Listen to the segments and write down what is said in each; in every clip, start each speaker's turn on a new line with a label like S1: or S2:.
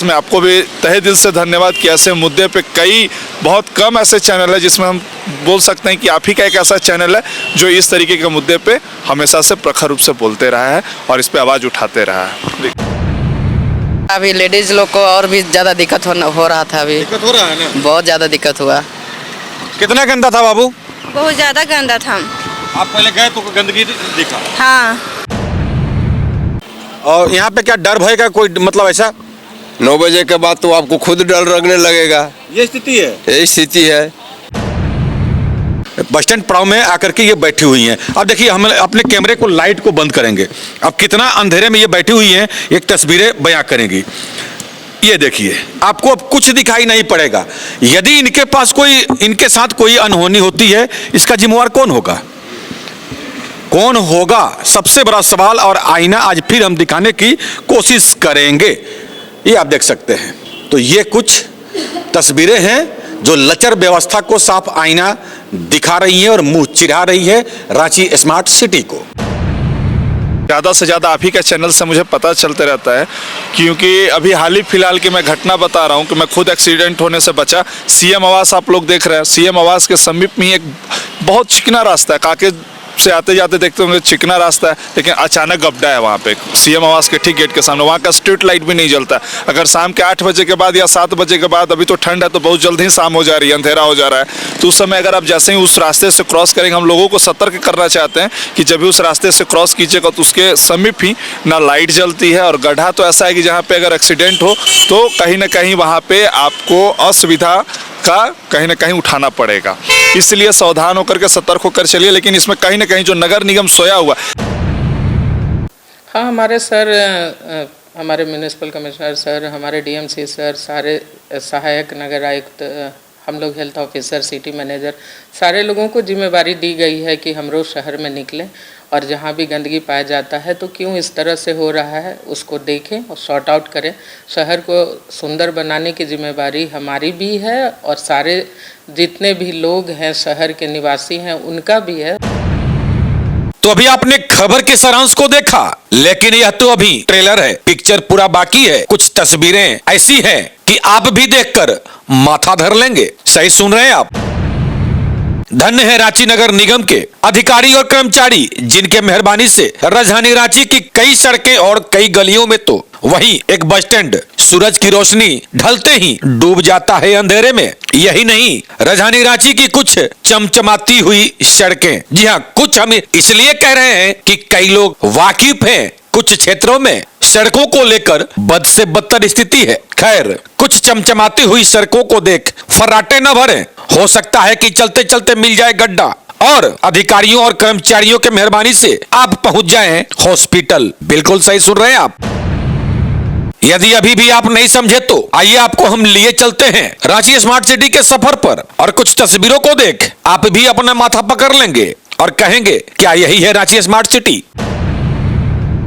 S1: साथ में आपको भी तहे दिल से धन्यवाद कि ऐसे मुद्दे पे कई बहुत कम ऐसे चैनल है जिसमें हम बोल सकते हैं कि आप ही का एक ऐसा चैनल है जो इस तरीके के मुद्दे पे हमेशा से प्रखर रूप से बोलते रहा है और इस पे आवाज़ उठाते रहा है।
S2: अभी लेडीज लोग को और भी ज़्यादा दिक्कत हो रहा था। अभी
S3: दिक्कत हो रहा है ना?
S2: बहुत ज़्यादा दिक्कत हुआ।
S3: कितना गंदा था बाबू?
S4: बहुत ज़्यादा गंदा था।
S3: आप पहले गए तो गंदगी दिखा?
S4: हाँ।
S3: और यहाँ पे क्या डर भय का कोई मतलब ऐसा?
S5: 9 बजे के बाद तो आपको खुद डर लगने लगेगा।
S3: ये स्थिति है?
S5: यही स्थिति है।
S3: बस स्टैंड पड़ाव में आकर के ये बैठी हुई हैं। अब देखिए हम अपने कैमरे को लाइट को बंद करेंगे। अब कितना अंधेरे में ये बैठी हुई हैं, एक तस्वीरें बयां करेंगी। ये देखिए आपको अब कुछ दिखाई नहीं पड़ेगा। यदि इनके पास कोई इनके साथ कोई अनहोनी होती है, इसका जिम्मेवार कौन होगा? कौन होगा? सबसे बड़ा सवाल और आईना आज फिर हम दिखाने की कोशिश करेंगे। ये आप देख सकते हैं। तो ये कुछ तस्वीरें हैं जो लचर व्यवस्था को साफ आईना दिखा रही है और मुंह चिढ़ा रही है रांची स्मार्ट सिटी को।
S1: ज़्यादा से ज़्यादा आप ही का चैनल से मुझे पता चलते रहता है, क्योंकि अभी हाल ही फिलहाल की मैं घटना बता रहा हूँ कि मैं खुद एक्सीडेंट होने से बचा। सीएम आवास आप लोग देख रहे हैं, सीएम आवास के समीप में ही एक बहुत चिकना रास्ता है, काके से आते जाते देखते होंगे चिकना रास्ता है, लेकिन अचानक गड्ढा है वहाँ पे सीएम आवास के ठीक गेट के सामने। वहाँ का स्ट्रीट लाइट भी नहीं जलता। अगर शाम के 8 बजे के बाद या 7 बजे के बाद, अभी तो ठंड है तो बहुत जल्द ही शाम हो जा रही है, अंधेरा हो जा रहा है, तो उस समय अगर आप जैसे ही उस रास्ते से क्रॉस करेंगे, हम लोगों को सतर्क करना चाहते हैं कि जब भी उस रास्ते से क्रॉस कीजिएगा तो उसके समीप ही ना लाइट जलती है, और गड्ढा तो ऐसा है कि जहाँ पे अगर एक्सीडेंट हो तो कहीं ना कहीं वहाँ पे आपको असुविधा का कहीं ना कहीं उठाना पड़ेगा। इसलिए सावधान होकर के सतर्क होकर चलिए। लेकिन इसमें कहीं ना कहीं जो नगर निगम सोया हुआ।
S6: हाँ, हमारे सर, हमारे म्यूनिसिपल कमिश्नर सर, हमारे डीएमसी सर, सारे सहायक नगर आयुक्त, हम लोग हेल्थ ऑफिसर, सिटी मैनेजर, सारे लोगों को जिम्मेवारी दी गई है कि हम रोज़ शहर में निकलें और जहाँ भी गंदगी पाया जाता है तो क्यों इस तरह से हो रहा है उसको देखें और सॉर्ट आउट करें। शहर को सुंदर बनाने की जिम्मेवारी हमारी भी है और सारे जितने भी लोग हैं शहर के निवासी हैं उनका भी है।
S3: तो अभी आपने खबर के सारांश को देखा, लेकिन यह तो अभी ट्रेलर है, पिक्चर पूरा बाकी है। कुछ तस्वीरें ऐसी हैं कि आप भी देखकर माथा धर लेंगे। सही सुन रहे हैं आप। धन्य है रांची नगर निगम के अधिकारी और कर्मचारी, जिनके मेहरबानी से राजधानी रांची की कई सड़कें और कई गलियों में तो वहीं एक बस स्टैंड सूरज की रोशनी ढलते ही डूब जाता है अंधेरे में। यही नहीं, राजधानी रांची की कुछ चमचमाती हुई सड़कें, जी हाँ, कुछ हम इसलिए कह रहे हैं कि कई लोग वाकिफ हैं, कुछ क्षेत्रों में सड़कों को लेकर बद से बदतर स्थिति है। खैर, कुछ चमचमाती हुई सड़कों को देख फर्राटे न भरें। हो सकता है कि चलते चलते मिल जाए गड्ढा और अधिकारियों और कर्मचारियों के मेहरबानी से आप पहुंच जाएं हॉस्पिटल। बिल्कुल सही सुन रहे हैं आप। यदि अभी भी आप नहीं समझे तो आइए आपको हम लिए चलते हैं रांची स्मार्ट सिटी के सफर पर, और कुछ तस्वीरों को देख आप भी अपना माथा पकड़ लेंगे और कहेंगे क्या यही है रांची स्मार्ट सिटी।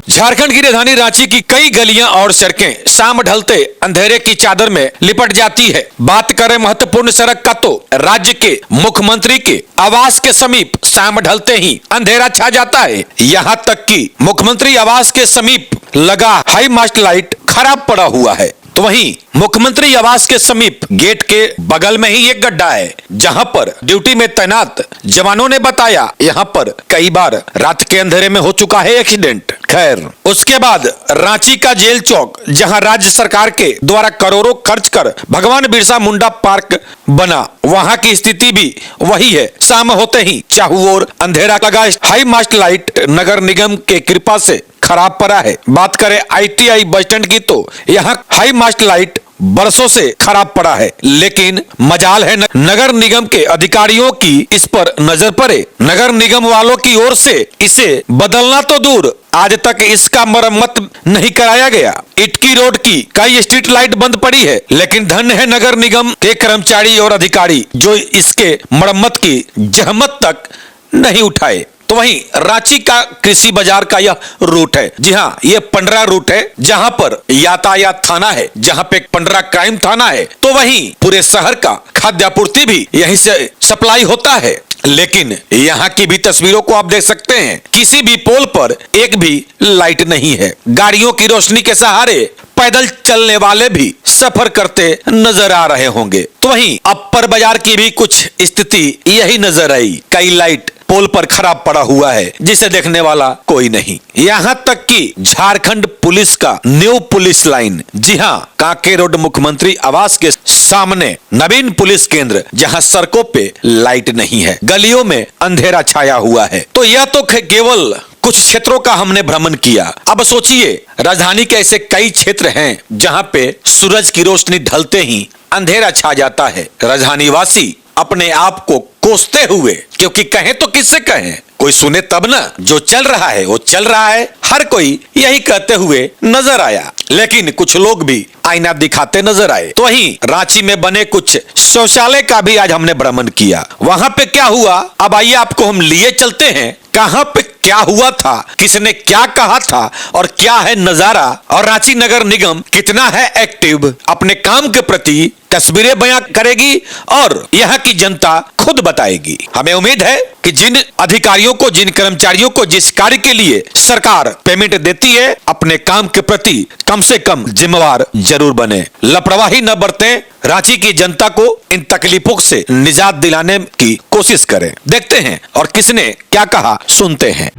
S3: झारखंड की राजधानी रांची की कई गलियां और सड़कें शाम ढलते अंधेरे की चादर में लिपट जाती है। बात करें महत्वपूर्ण सड़क का तो राज्य के मुख्यमंत्री के आवास के समीप शाम ढलते ही अंधेरा छा जाता है। यहाँ तक कि मुख्यमंत्री आवास के समीप लगा हाई मास्ट लाइट खराब पड़ा हुआ है। तो वहीं मुख्यमंत्री आवास के समीप गेट के बगल में ही एक गड्ढा है, जहां पर ड्यूटी में तैनात जवानों ने बताया यहां पर कई बार रात के अंधेरे में हो चुका है एक्सीडेंट। खैर, उसके बाद रांची का जेल चौक, जहां राज्य सरकार के द्वारा करोड़ों खर्च कर भगवान बिरसा मुंडा पार्क बना, वहां की स्थिति भी वही है। शाम होते ही चाहू ओर अंधेरा लगा हाई मास्ट लाइट नगर निगम के कृपा से खराब पड़ा है। बात करें आईटीआई बस स्टैंड की तो यहाँ हाई मास्ट लाइट बरसों से खराब पड़ा है, लेकिन मजाल है नगर निगम के अधिकारियों की इस पर नजर पड़े। नगर निगम वालों की ओर से इसे बदलना तो दूर, आज तक इसका मरम्मत नहीं कराया गया। इटकी रोड की कई स्ट्रीट लाइट बंद पड़ी है, लेकिन धन्य है नगर निगम के कर्मचारी और अधिकारी जो इसके मरम्मत की जहमत तक नहीं उठाए। तो वहीं रांची का कृषि बाजार का यह रूट है, जी हाँ, ये पंडरा रूट है, जहां पर यातायात थाना है, जहां पे पंडरा क्राइम थाना है। तो वहीं पूरे शहर का खाद्य आपूर्ति भी यहीं से सप्लाई होता है। लेकिन यहाँ की भी तस्वीरों को आप देख सकते हैं, किसी भी पोल पर एक भी लाइट नहीं है। गाड़ियों की रोशनी के सहारे पैदल चलने वाले भी सफर करते नजर आ रहे होंगे। तो वहीं अपर बाजार की भी कुछ स्थिति यही नजर आई। कई लाइट पोल पर खराब पड़ा हुआ है जिसे देखने वाला कोई नहीं। यहाँ तक कि झारखंड पुलिस का न्यू पुलिस लाइन, जी हाँ, कांके रोड मुख्यमंत्री आवास के सामने नवीन पुलिस केंद्र, जहाँ सड़कों पे लाइट नहीं है, गलियों में अंधेरा छाया हुआ है। तो यह तो केवल कुछ क्षेत्रों का हमने भ्रमण किया। अब सोचिए, राजधानी के ऐसे कई क्षेत्र हैं जहाँ पे सूरज की रोशनी ढलते ही अंधेरा छा जाता है। राजधानी वासी अपने आप को कोसते हुए, क्योंकि कहें तो किससे कहें, कोई सुने तब ना, जो चल रहा है वो चल रहा है, हर कोई यही कहते हुए नजर आया। लेकिन कुछ लोग भी आईना दिखाते नजर आए। तो वहीं रांची में बने कुछ शौचालय का भी आज हमने भ्रमण किया। वहां पे क्या हुआ, अब आइए आपको हम लिए चलते हैं। कहां पे क्या हुआ था, किसने क्या कहा था और क्या है नजारा, और रांची नगर निगम कितना है एक्टिव अपने काम के प्रति, तस्वीरें बयां करेगी और यहाँ की जनता खुद बताएगी। हमें उम्मीद है कि जिन अधिकारियों को, जिन कर्मचारियों को जिस कार्य के लिए सरकार पेमेंट देती है, अपने काम के प्रति कम से कम जिम्मेवार जरूर बने, लापरवाही न बरतें, रांची की जनता को इन तकलीफों से निजात दिलाने की कोशिश करें। देखते हैं और किसने क्या कहा, सुनते हैं।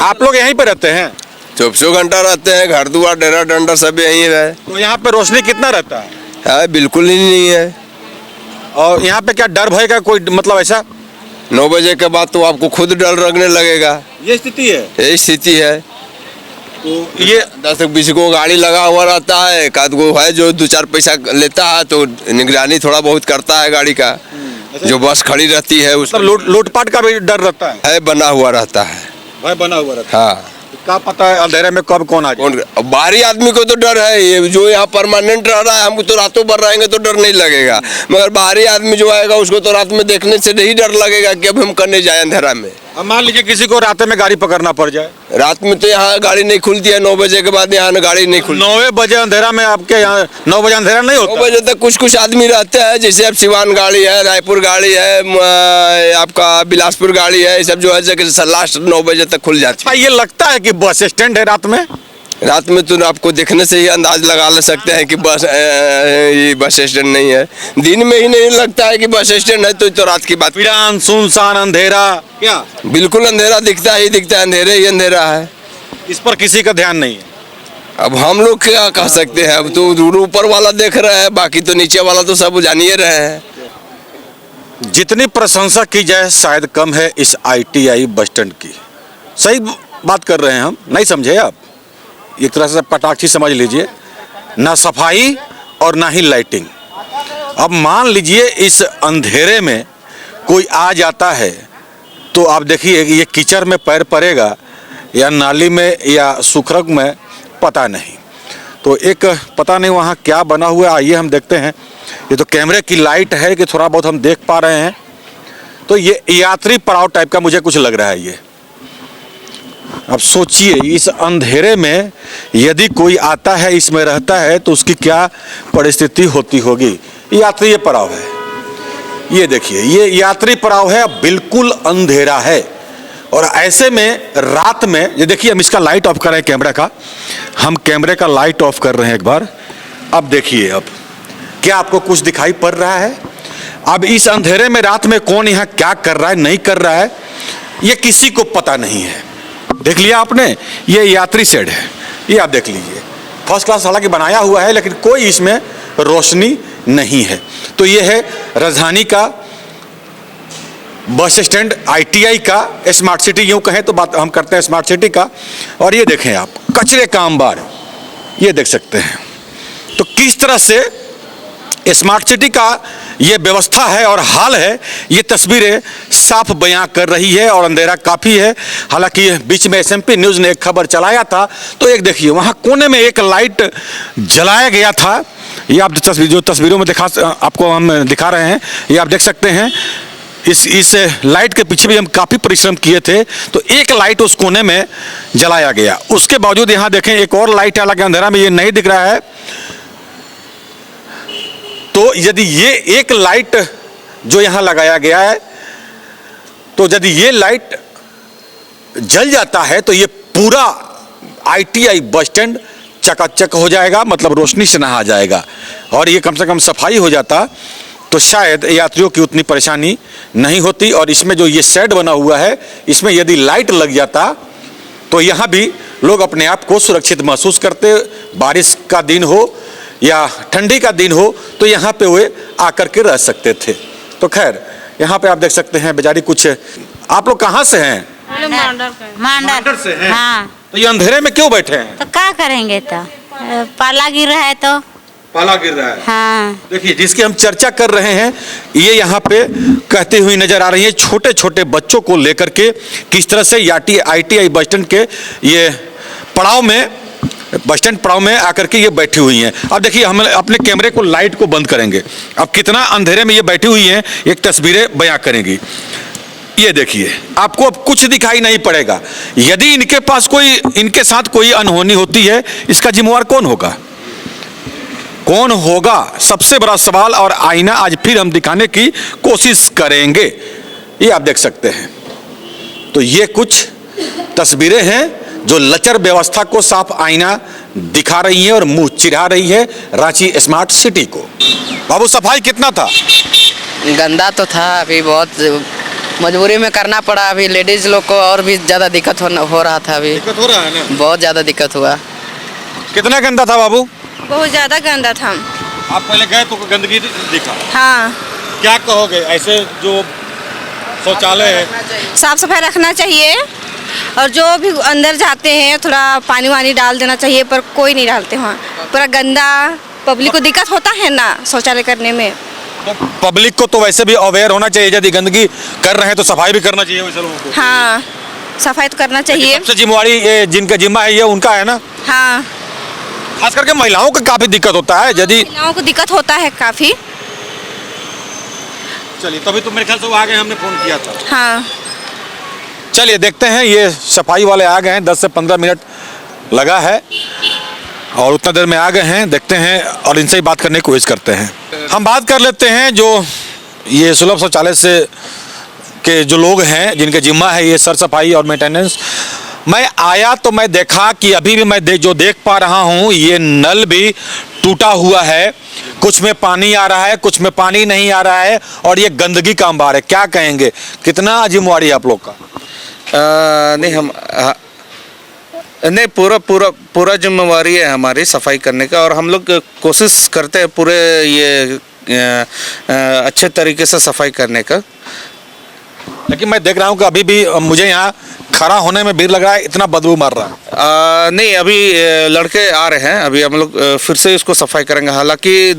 S3: आप लोग यहीं पे रहते हैं?
S5: 24 घंटा रहते हैं, घर दुआर डेरा डंडा सब यहीं है।
S1: तो यहाँ पे रोशनी कितना रहता है?
S5: बिल्कुल ही नहीं है।
S1: और यहाँ पे क्या डर भय का कोई मतलब ऐसा?
S5: 9 बजे के बाद तो आपको खुद डर लगने लगेगा।
S1: ये स्थिति है।
S5: यही स्थिति है।
S1: तो ये
S5: 10-20 को गाड़ी लगा हुआ रहता है, एकाध गो है जो 2-4 पैसा लेता है, तो निगरानी थोड़ा बहुत करता है गाड़ी का। जो बस खड़ी रहती है उसमें
S1: लूटपाट का भी डर रहता
S5: है, बना हुआ रहता है।
S1: भय बना हुआ रहता
S5: हाँ,
S1: है। क्या पता है अंधेरे में कब कौन आ जाए।
S5: कौन, बाहरी आदमी को तो डर है, ये जो यहाँ परमानेंट रह रहा है, हमको तो रातों भर रहेंगे तो डर नहीं लगेगा, मगर बाहरी आदमी जो आएगा उसको तो रात में देखने से नहीं डर लगेगा कि अब हम करने जाए अंधेरा में।
S1: अब मान लीजिए किसी को रात में गाड़ी पकड़ना पड़ जाए।
S5: रात में तो यहाँ गाड़ी नहीं खुलती है, 9 बजे के बाद यहाँ गाड़ी नहीं खुलती।
S1: 9 बजे अंधेरा में आपके यहाँ 9 बजे अंधेरा नहीं होता?
S5: 9 बजे तक कुछ आदमी रहते हैं, जैसे अब सिवान गाड़ी है, रायपुर गाड़ी है, आपका बिलासपुर गाड़ी है, ये सब जो है लास्ट 9 बजे तक खुल जाती है।
S1: ये लगता है कि बस स्टैंड है रात में?
S5: रात में तो आपको देखने से ही अंदाज लगा ले सकते हैं कि ये बस स्टैंड नहीं है। दिन में ही नहीं लगता है कि बस स्टैंड है, तो रात की बात।
S1: वीरान सुनसान अंधेरा, क्या
S5: बिल्कुल अंधेरा दिखता है, अंधेरे ही अंधेरा है।
S1: इस पर किसी का ध्यान नहीं है।
S5: अब हम लोग क्या कह सकते हैं, अब तो ऊपर वाला देख रहा है, बाकी तो नीचे वाला तो सब जानिए रहे हैं।
S1: जितनी प्रशंसा की जाए शायद कम है इस ITI बस स्टैंड की। सही बात कर रहे हैं हम, नहीं समझे आप? एक तरह से पटाखी समझ लीजिए, ना सफाई और ना ही लाइटिंग। अब मान लीजिए इस अंधेरे में कोई आ जाता है तो आप देखिए कि ये कीचड़ में पैर पड़ेगा या नाली में या सुखरग में, पता नहीं। तो एक पता नहीं वहाँ क्या बना हुआ है, आइए हम देखते हैं। ये तो कैमरे की लाइट है कि थोड़ा बहुत हम देख पा रहे हैं। तो ये यात्री पड़ाव टाइप का मुझे कुछ लग रहा है ये। अब सोचिए इस अंधेरे में यदि कोई आता है, इसमें रहता है, तो उसकी क्या परिस्थिति होती होगी। यात्री पड़ाव है, ये देखिए, ये यात्री पड़ाव है, बिल्कुल अंधेरा है। और ऐसे में रात में ये देखिए, हम इसका लाइट ऑफ कर रहे हैं, कैमरे का, हम कैमरे का लाइट ऑफ कर रहे हैं एक बार। अब देखिए, अब क्या आपको कुछ दिखाई पड़ रहा है? अब इस अंधेरे में रात में कौन यहाँ क्या कर रहा है, नहीं कर रहा है, ये किसी को पता नहीं है। देख लिया आपने, ये यात्री शेड है, ये आप देख लीजिए, फर्स्ट क्लास हालांकि बनाया हुआ है, लेकिन कोई इसमें रोशनी नहीं है। तो ये है राजधानी का बस स्टैंड, ITI का स्मार्ट सिटी, यूँ कहें तो बात हम करते हैं स्मार्ट सिटी का। और ये देखें आप, कचरे का अंबार, ये देख सकते हैं। तो किस तरह से स्मार्ट सिटी का ये व्यवस्था है और हाल है, ये तस्वीरें साफ बयां कर रही है। और अंधेरा काफ़ी है, हालांकि बीच में SMP न्यूज़ ने एक खबर चलाया था, तो एक देखिए वहाँ कोने में एक लाइट जलाया गया था। ये आप जो तस्वीरों में आपको हम दिखा रहे हैं, ये आप देख सकते हैं। इस लाइट के पीछे भी हम काफ़ी परिश्रम किए थे, तो एक लाइट उस कोने में जलाया गया। उसके बावजूद यहाँ देखें एक और लाइट, हालांकि अंधेरा में ये नहीं दिख रहा है। तो यदि ये एक लाइट जो यहाँ लगाया गया है, तो यदि ये लाइट जल जाता है तो ये पूरा ITI बस स्टैंड
S3: चकाचक हो जाएगा, मतलब रोशनी से नहा जाएगा। और ये कम से कम सफाई हो जाता तो शायद यात्रियों की उतनी परेशानी नहीं होती। और इसमें जो ये शेड बना हुआ है, इसमें यदि लाइट लग जाता तो यहाँ भी लोग अपने आप को सुरक्षित महसूस करते। बारिश का दिन हो या ठंडी का दिन हो तो यहाँ पे वे आकर के रह सकते थे। तो खैर, यहाँ पे आप देख सकते हैं बेचारी कुछ। आप लोग कहाँ से हैं?
S4: मांडर
S3: से हैं?
S4: हाँ।
S3: तो ये अंधेरे में क्यों बैठे हैं?
S4: तो क्या करेंगे? तो पाला गिर रहा है तो
S3: पाला गिर रहा है।
S4: हाँ।
S3: देखिए, जिसकी हम चर्चा कर रहे हैं ये यहाँ पे कहती हुई नजर आ रही है, छोटे छोटे बच्चों को लेकर के किस तरह से ITI बस स्टैंड के ये पड़ाव में, बस स्टैंड पड़ाव में आकर के ये बैठी हुई हैं। अब देखिए, हम अपने कैमरे को, लाइट को बंद करेंगे। अब कितना अंधेरे में ये बैठी हुई हैं, एक तस्वीरें बयां करेंगी। ये देखिए, आपको अब कुछ दिखाई नहीं पड़ेगा। यदि इनके पास कोई, इनके साथ कोई अनहोनी होती है, इसका जिम्मेवार कौन होगा? कौन होगा? सबसे बड़ा सवाल। और आईना आज फिर हम दिखाने की कोशिश करेंगे। ये आप देख सकते हैं। तो ये कुछ तस्वीरें हैं जो लचर व्यवस्था को साफ आईना दिखा रही है और मुंह चिढ़ा रही है रांची स्मार्ट सिटी को। बाबू, सफाई कितना था?
S2: गंदा तो था, अभी बहुत मजबूरी में करना पड़ा। अभी लेडीज लोग को और भी ज़्यादा दिक्कत हो रहा था। अभी
S3: दिक्कत हो रहा है ना?
S2: बहुत ज़्यादा दिक्कत हुआ।
S3: कितना गंदा था बाबू?
S7: बहुत ज़्यादा गंदा था।
S3: आप पहले गए तो गंदगी दिखा?
S7: हाँ।
S3: क्या कहोगे ऐसे जो शौचालय है?
S7: साफ सफाई रखना चाहिए और जो भी अंदर जाते हैं थोड़ा पानी वानी डाल देना चाहिए, पर कोई नहीं डालते वहाँ। पूरा गंदा, पब्लिक को दिक्कत होता है ना शौचालय करने में।
S3: तो पब्लिक को तो वैसे भी अवेयर होना चाहिए, यदि गंदगी कर रहे हैं तो सफाई भी करना चाहिए वैसे लोगों को।
S7: हाँ, सफाई तो करना चाहिए।
S3: सबसे जिम्मेवारी ये जिनका जिम्मा है ये उनका है ना?
S7: हाँ।
S3: खास करके महिलाओं को काफी दिक्कत होता है। यदि
S7: महिलाओं को दिक्कत होता है काफ़ी।
S3: चलिए, तभी तो मेरे ख्याल से वो आ गए, हमने फोन किया था।
S7: हाँ।
S3: चलिए देखते हैं, ये सफाई वाले आ गए हैं। 10 से 15 मिनट लगा है और उतना देर में आ गए हैं। देखते हैं और इनसे ही बात करने की कोशिश करते हैं। हम बात कर लेते हैं जो ये सुलभ शौचालय से के जो लोग हैं जिनके जिम्मा है ये सर सफाई और मेंटेनेंस। मैं आया तो मैं देखा कि अभी भी मैं जो देख पा रहा हूँ, ये नल भी टूटा हुआ है। कुछ में पानी आ रहा है, कुछ में पानी नहीं आ रहा है और ये गंदगी का अंबार है। क्या कहेंगे, कितना जिम्मेवारी है आप लोग का?
S8: नहीं, हम नहीं, पूरा जिम्मेवारी है हमारी सफाई करने का। और हम लोग कोशिश करते हैं पूरे ये अच्छे तरीके से सफाई करने का।
S3: लेकिन मैं देख रहा हूँ कि अभी भी मुझे यहाँ खड़ा होने में भीड़ लग रहा है, इतना बदबू मार रहा है।
S8: नहीं, अभी लड़के आ रहे हैं, अभी हम लोग फिर से इसको सफाई करेंगे। हालांकि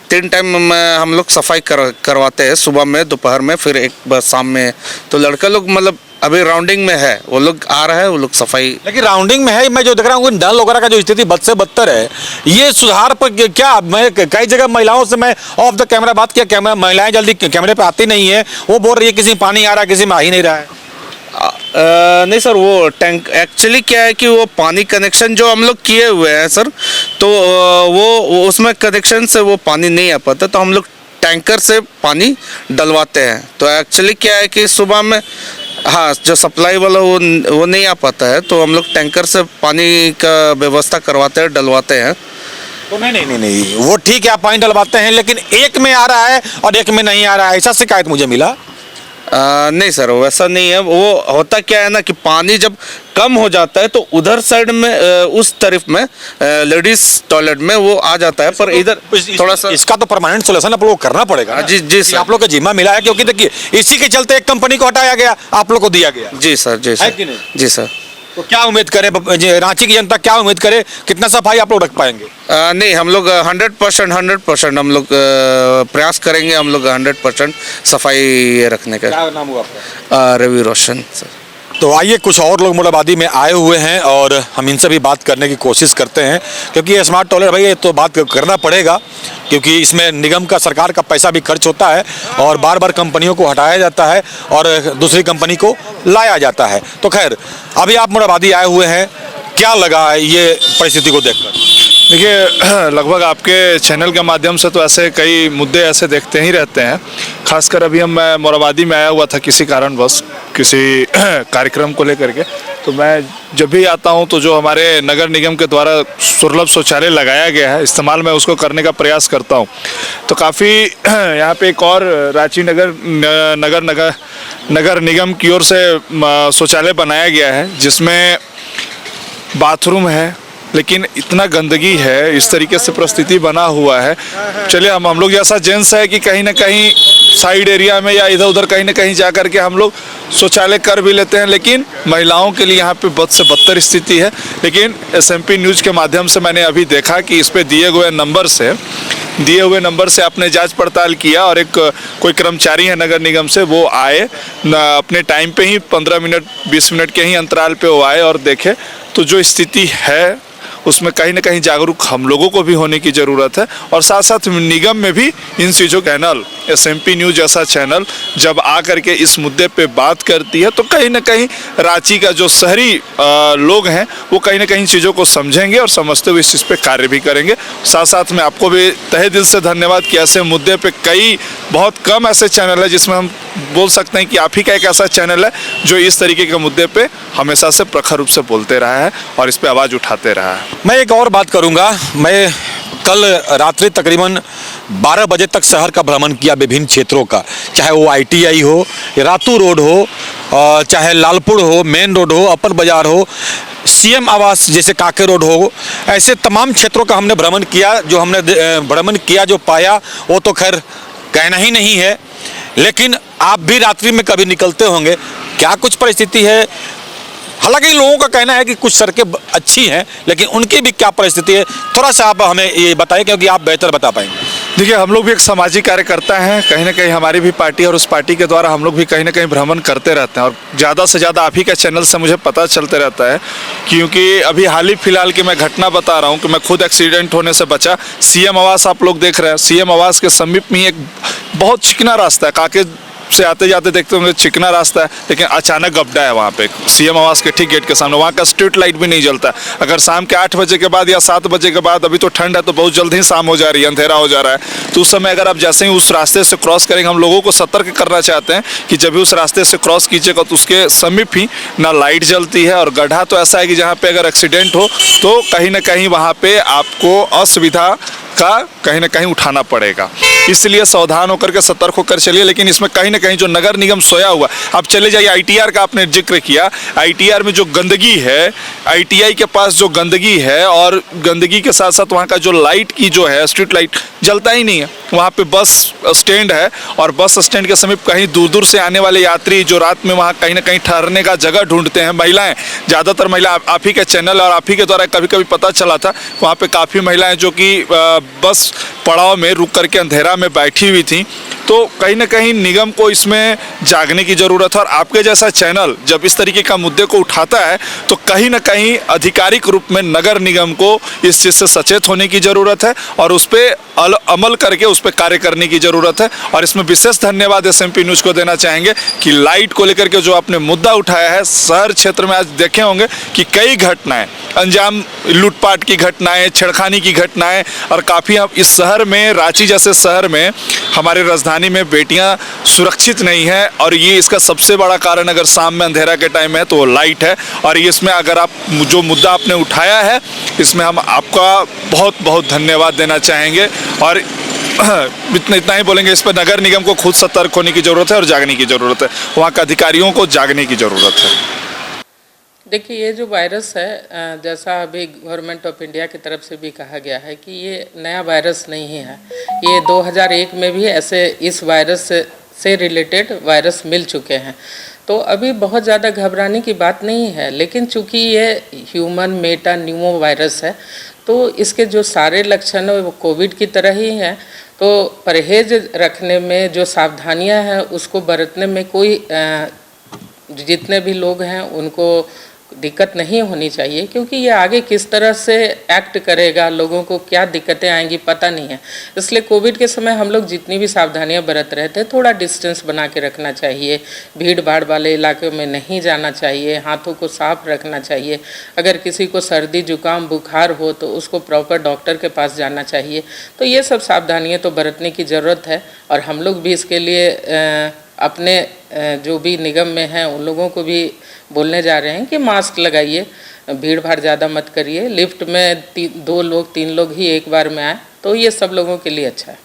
S8: 3 टाइम में हम लोग सफाई करवाते हैं, सुबह में, दोपहर में, फिर एक बार शाम में। तो लड़के लोग मतलब अभी राउंडिंग में है, वो लोग आ रहा है, वो लोग सफाई।
S3: लेकिन राउंडिंग में है, मैं जो देख रहा हूँ नल वगैरह का जो स्थिति बद से बदतर है, ये सुधार पर क्या? मैं कई जगह महिलाओं से मैं ऑफ द कैमरा बात किया, महिलाएं जल्दी कैमरे पे आती नहीं है। वो बोल रही है किसी में पानी आ रहा है, किसी में आ ही नहीं रहा है।
S8: नहीं सर, वो टैंक एक्चुअली क्या है कि वो पानी कनेक्शन जो हम लोग किए हुए हैं सर, तो वो उसमें कनेक्शन से वो पानी नहीं आ पाता, तो हम लोग टैंकर से पानी डलवाते हैं। तो एक्चुअली क्या है कि सुबह में, हाँ, जो सप्लाई वाला वो नहीं आ पाता है, तो हम लोग टैंकर से पानी का व्यवस्था करवाते हैं, डलवाते हैं।
S3: तो नहीं, वो ठीक है, आप पानी डलवाते हैं, लेकिन एक में आ रहा है और एक में नहीं आ रहा है, ऐसा शिकायत मुझे मिला।
S8: नहीं सर, वैसा नहीं है। वो होता क्या है ना कि पानी जब कम हो जाता है तो उधर साइड में, उस तरफ में लेडीज टॉयलेट में वो आ जाता है, पर इधर थोड़ा सा
S3: इसका तो परमानेंट सोल्यूशन आप लोग को करना पड़ेगा।
S8: जी सर,
S3: आप लोग का जिम्मा मिला है, क्योंकि देखिए इसी के चलते एक कंपनी को हटाया गया, आप लोग को दिया गया।
S8: जी सर, जी सर, जी सर।
S3: तो क्या उम्मीद करें, रांची की जनता क्या उम्मीद करे, कितना सफाई आप लोग रख पाएंगे?
S8: नहीं, हम लोग 100% हम लोग प्रयास करेंगे, हम लोग 100% सफाई रखने का।
S3: क्या नाम हुआ आपका?
S8: रवि रोशन सर।
S3: तो आइए, कुछ और लोग मोलाबादी में आए हुए हैं और हम इनसे भी बात करने की कोशिश करते हैं, क्योंकि ये स्मार्ट टॉयलेट भाई, ये तो बात करना पड़ेगा, क्योंकि इसमें निगम का, सरकार का पैसा भी खर्च होता है और बार बार कंपनियों को हटाया जाता है और दूसरी कंपनी को लाया जाता है। तो खैर, अभी आप मोलाबादी आए हुए हैं, क्या लगा ये परिस्थिति को देखकर?
S1: देखिए लगभग आपके चैनल के माध्यम से तो ऐसे कई मुद्दे ऐसे देखते ही रहते हैं। खासकर अभी मैं मोराबादी में आया हुआ था किसी कारणवश, किसी कार्यक्रम को लेकर के। तो मैं जब भी आता हूं तो जो हमारे नगर निगम के द्वारा सुलभ शौचालय लगाया गया है, इस्तेमाल मैं उसको करने का प्रयास करता हूं। तो काफ़ी यहाँ पे एक और रांची नगर निगम की ओर से शौचालय बनाया गया है, जिसमें बाथरूम है, लेकिन इतना गंदगी है, इस तरीके से परिस्थिति बना हुआ है। चलिए हम लोग जैसा जेंट्स है कि कहीं ना कहीं साइड एरिया में या इधर उधर कहीं ना कहीं जा कर के हम लोग शौचालय कर भी लेते हैं, लेकिन महिलाओं के लिए यहाँ पे बद से बदतर स्थिति है। लेकिन SMP न्यूज़ के माध्यम से मैंने अभी देखा कि इस पे दिए हुए नंबर से आपने जांच पड़ताल किया और एक कोई कर्मचारी है नगर निगम से, वो आए अपने टाइम पे ही 15 मिनट 20 मिनट के ही अंतराल पे वो आए और देखे। तो जो स्थिति है उसमें कहीं ना कहीं जागरूक हम लोगों को भी होने की ज़रूरत है, और साथ साथ निगम में भी इन चीज़ों चैनल SMP न्यूज़ जैसा चैनल जब आ करके इस मुद्दे पे बात करती है तो कहीं ना कहीं रांची का जो शहरी लोग हैं वो कहीं ना कहीं चीज़ों को समझेंगे और समझते हुए इस चीज़ पे कार्य भी करेंगे। साथ साथ में आपको भी तहे दिल से धन्यवाद कि ऐसे मुद्दे पे कई बहुत कम ऐसे चैनल है जिसमें हम बोल सकते हैं कि आप ही का एक ऐसा चैनल है जो इस तरीके के मुद्दे पे हमेशा से प्रखर रूप से बोलते रहा है और इस पे आवाज़ उठाते रहा है।
S3: मैं एक और बात करूंगा। मैं कल रात्रि तकरीबन 12 बजे तक शहर का भ्रमण किया, विभिन्न क्षेत्रों का, चाहे वो ITI हो, रातू रोड हो, चाहे लालपुर हो, मेन रोड हो, अपर बाजार हो, CM आवास जैसे काके रोड हो, ऐसे तमाम क्षेत्रों का हमने भ्रमण किया। जो हमने भ्रमण किया, जो पाया वो तो खैर कहना ही नहीं है। लेकिन आप भी रात्रि में कभी निकलते होंगे, क्या कुछ परिस्थिति है। हालांकि लोगों का कहना है कि कुछ सड़कें अच्छी हैं, लेकिन उनकी भी क्या परिस्थिति है, थोड़ा सा आप हमें ये बताएं, क्योंकि आप बेहतर बता पाएंगे।
S1: देखिए हम लोग भी एक सामाजिक कार्यकर्ता हैं, कहीं ना कहीं हमारी भी पार्टी और उस पार्टी के द्वारा हम लोग भी कहीं ना कहीं भ्रमण करते रहते हैं, और ज़्यादा से ज़्यादा आप ही के चैनल से मुझे पता चलते रहता है। क्योंकि अभी हाल ही फिलहाल की मैं घटना बता रहा हूँ कि मैं खुद एक्सीडेंट होने से बचा। CM आवास आप लोग देख रहे हैं, CM आवास के समीप में एक बहुत चिकना रास्ता है, काके से आते जाते देखते होंगे चिकना रास्ता है, लेकिन अचानक गड्ढा है वहाँ पे CM आवास के ठीक गेट के सामने। वहाँ का स्ट्रीट लाइट भी नहीं जलता। अगर शाम के 8 बजे के बाद या 7 बजे के बाद, अभी तो ठंड है तो बहुत जल्द ही शाम हो जा रही है, अंधेरा हो जा रहा है, तो उस समय अगर आप जैसे ही उस रास्ते से क्रॉस करेंगे, हम लोगों को सतर्क करना चाहते हैं कि जब भी उस रास्ते से क्रॉस कीजिएगा तो उसके समीप ही ना लाइट जलती है, और गड्ढा तो ऐसा है कि जहाँ पे अगर एक्सीडेंट हो तो कहीं ना कहीं वहाँ पे आपको असुविधा का कहीं ना कहीं उठाना पड़ेगा। इसलिए सावधान होकर के सतर्क होकर चलिए। लेकिन इसमें कहीं ना कहीं जो नगर निगम सोया हुआ, आप चले जाइए ITR का आपने जिक्र किया, ITR में जो गंदगी है, ITI के पास जो गंदगी है, और गंदगी के साथ साथ वहाँ का जो लाइट की जो है स्ट्रीट लाइट जलता ही नहीं है। वहाँ पे बस स्टैंड है, और बस स्टैंड के समीप कहीं दूर दूर से आने वाले यात्री जो रात में वहाँ कहीं ना कहीं ठहरने का जगह ढूंढते हैं, महिलाएं, ज़्यादातर महिला आप ही के चैनल और आप ही के द्वारा कभी कभी पता चला था, वहाँ पे काफ़ी महिलाएं जो कि बस पड़ाव में रुक करके अंधेरा में बैठी हुई थी। तो कहीं ना कहीं निगम को इसमें जागने की ज़रूरत है, और आपके जैसा चैनल जब इस तरीके का मुद्दे को उठाता है तो कहीं ना कहीं आधिकारिक रूप में नगर निगम को इस चीज़ से सचेत होने की ज़रूरत है, और उस पर अमल करके उस पर कार्य करने की ज़रूरत है। और इसमें विशेष धन्यवाद SMP न्यूज़ को देना चाहेंगे कि लाइट को लेकर के जो आपने मुद्दा उठाया है, शहर क्षेत्र में आज देखे होंगे कि कई घटनाएँ, अंजाम लूटपाट की घटनाएँ, छेड़खानी की घटनाएँ, और काफ़ी इस शहर में, रांची जैसे शहर में, हमारे राजधानी में बेटियां सुरक्षित नहीं है, और ये इसका सबसे बड़ा कारण अगर शाम में अंधेरा के टाइम है तो वो लाइट है। और इसमें अगर आप जो मुद्दा आपने उठाया है, इसमें हम आपका बहुत बहुत धन्यवाद देना चाहेंगे, और इतना ही बोलेंगे, इस पर नगर निगम को खुद सतर्क होने की ज़रूरत है और जागने की ज़रूरत है, वहाँ के अधिकारियों को जागने की ज़रूरत है।
S6: देखिए, ये जो वायरस है, जैसा अभी गवर्नमेंट ऑफ इंडिया की तरफ से भी कहा गया है कि ये नया वायरस नहीं है। ये 2001 में भी ऐसे इस वायरस से रिलेटेड वायरस मिल चुके हैं, तो अभी बहुत ज़्यादा घबराने की बात नहीं है। लेकिन चूंकि ये ह्यूमन मेटा न्यूमो वायरस है, तो इसके जो सारे लक्षण हैं वो कोविड की तरह ही हैं। तो परहेज रखने में जो सावधानियां हैं उसको बरतने में कोई जितने भी लोग हैं उनको दिक्कत नहीं होनी चाहिए, क्योंकि ये आगे किस तरह से एक्ट करेगा, लोगों को क्या दिक्कतें आएंगी पता नहीं है। इसलिए कोविड के समय हम लोग जितनी भी सावधानियां बरत रहे थे, थोड़ा डिस्टेंस बना के रखना चाहिए, भीड़ भाड़ वाले इलाके में नहीं जाना चाहिए, हाथों को साफ रखना चाहिए। अगर किसी को सर्दी जुकाम बुखार हो तो उसको प्रॉपर डॉक्टर के पास जाना चाहिए। तो ये सब सावधानियाँ तो बरतने की ज़रूरत है, और हम लोग भी इसके लिए अपने जो भी निगम में हैं उन लोगों को भी बोलने जा रहे हैं कि मास्क लगाइए, भीड़ भाड़ ज़्यादा मत करिए, लिफ्ट में 2 लोग 3 लोग ही एक बार में आए, तो ये सब लोगों के लिए अच्छा है।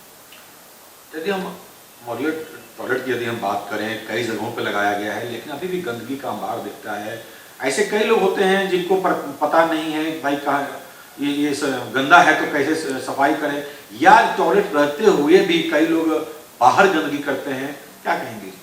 S9: यदि हम मॉड्यूलर टॉयलेट की यदि हम बात करें, कई जगहों पे लगाया गया है, लेकिन अभी भी गंदगी का अंबार दिखता है। ऐसे कई लोग होते हैं जिनको पता नहीं है भाई कहाँ ये गंदा है तो कैसे सफाई करें, या टॉयलेट रहते हुए भी कई लोग बाहर गंदगी करते हैं, क्या कहेंगे?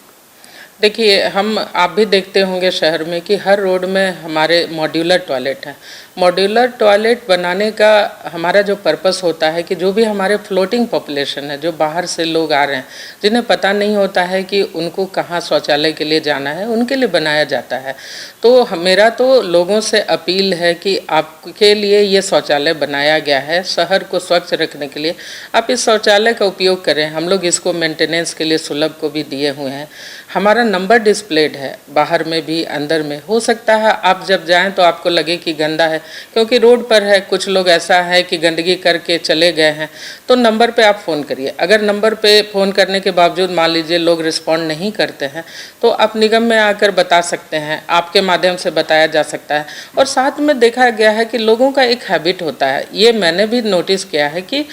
S6: देखिए, आप भी देखते होंगे शहर में कि हर रोड में हमारे मॉड्यूलर टॉयलेट है। मॉड्यूलर टॉयलेट बनाने का हमारा जो पर्पस होता है कि जो भी हमारे फ्लोटिंग पॉपुलेशन है, जो बाहर से लोग आ रहे हैं, जिन्हें पता नहीं होता है कि उनको कहाँ शौचालय के लिए जाना है, उनके लिए बनाया जाता है। तो मेरा तो लोगों से अपील है कि आपके लिए ये शौचालय बनाया गया है शहर को स्वच्छ रखने के लिए, आप इस शौचालय का उपयोग करें। हम लोग इसको मेंटेनेंस के लिए सुलभ को भी दिए हुए हैं। हमारा नंबर डिस्प्लेड है बाहर में भी अंदर में। हो सकता है आप जब जाएं तो आपको लगे कि गंदा है, क्योंकि रोड पर है, कुछ लोग ऐसा है कि गंदगी करके चले गए हैं। तो नंबर पे आप फ़ोन करिए। अगर नंबर पे फ़ोन करने के बावजूद मान लीजिए लोग रिस्पॉन्ड नहीं करते हैं तो आप निगम में आकर बता सकते हैं, आपके माध्यम से बताया जा सकता है। और साथ में देखा गया है कि लोगों का एक हैबिट होता है, ये मैंने भी नोटिस किया है कि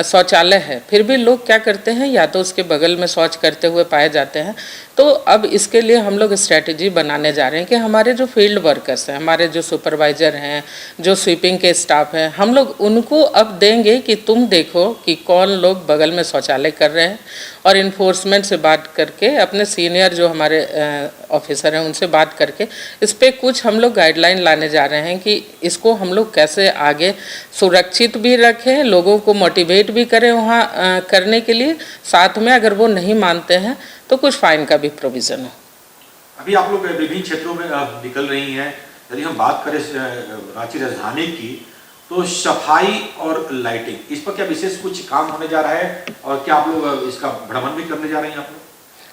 S6: शौचालय है फिर भी लोग क्या करते हैं, या तो उसके बगल में शौच करते हुए पाए जाते हैं। तो अब इसके लिए हम लोग स्ट्रैटेजी बनाने जा रहे हैं कि हमारे जो फील्ड वर्कर्स हैं, हमारे जो सुपरवाइज़र हैं, जो स्वीपिंग के स्टाफ हैं, हम लोग उनको अब देंगे कि तुम देखो कि कौन लोग बगल में शौचालय कर रहे हैं, और इन्फोर्समेंट से बात करके, अपने सीनियर जो हमारे ऑफिसर हैं उनसे बात करके इस पर कुछ हम लोग गाइडलाइन लाने जा रहे हैं कि इसको हम लोग कैसे आगे सुरक्षित भी रखें, लोगों को मोटिवेट भी करें वहाँ करने के लिए। साथ में अगर वो नहीं मानते हैं तो कुछ फाइन का भी प्रोविज़न हो।
S9: अभी आप लोग विभिन्न क्षेत्रों में निकल रही हैं। यदि हम बात करें रांची राजधानी की, तो सफाई और लाइटिंग, इस पर क्या विशेष कुछ काम होने जा रहा है, और क्या आप लोग इसका भ्रमण भी करने जा रहे हैं आप लोग?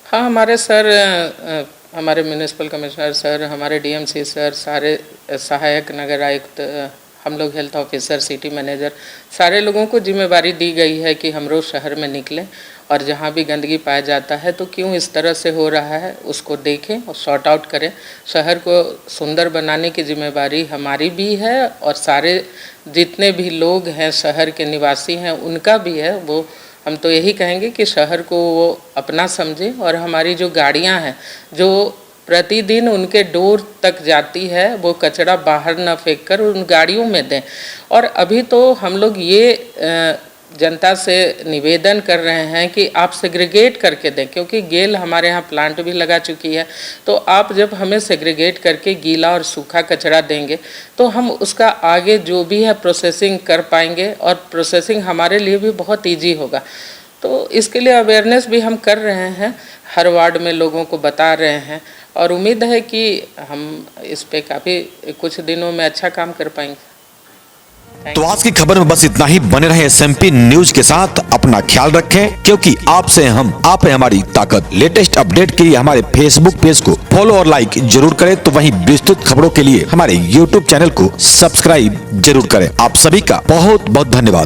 S6: हाँ, हमारे सर, हमारे म्यूनिसिपल कमिश्नर सर, हमारे डीएमसी सर, सारे सहायक नगर आयुक्त, हम लोग हेल्थ ऑफिसर, सिटी मैनेजर, सारे लोगों को जिम्मेवारी दी गई है कि हम रोज़ शहर में निकलें और जहाँ भी गंदगी पाया जाता है तो क्यों इस तरह से हो रहा है उसको देखें और सॉर्ट आउट करें। शहर को सुंदर बनाने की जिम्मेवारी हमारी भी है, और सारे जितने भी लोग हैं शहर के निवासी हैं उनका भी है। वो हम तो यही कहेंगे कि शहर को वो अपना समझें, और हमारी जो गाड़ियाँ हैं जो प्रतिदिन उनके डोर तक जाती है, वो कचरा बाहर न फेंक कर उन गाड़ियों में दें। और अभी तो हम लोग ये जनता से निवेदन कर रहे हैं कि आप सेग्रीगेट करके दें, क्योंकि गेल हमारे यहाँ प्लांट भी लगा चुकी है। तो आप जब हमें सेग्रीगेट करके गीला और सूखा कचरा देंगे तो हम उसका आगे जो भी है प्रोसेसिंग कर पाएंगे, और प्रोसेसिंग हमारे लिए भी बहुत ईजी होगा। तो इसके लिए अवेयरनेस भी हम कर रहे हैं, हर वार्ड में लोगों को बता रहे हैं, और उम्मीद है कि हम इस पे काफ़ी कुछ दिनों में अच्छा काम कर पाएंगे।
S3: तो आज की खबर में बस इतना ही। बने रहे SMP न्यूज के साथ, अपना ख्याल रखें, क्योंकि आपसे हम, आप है हमारी ताकत। लेटेस्ट अपडेट के लिए हमारे फेसबुक पेज को फॉलो और लाइक जरूर करें, तो वहीं विस्तृत खबरों के लिए हमारे YouTube चैनल को सब्सक्राइब जरूर करें। आप सभी का बहुत बहुत धन्यवाद।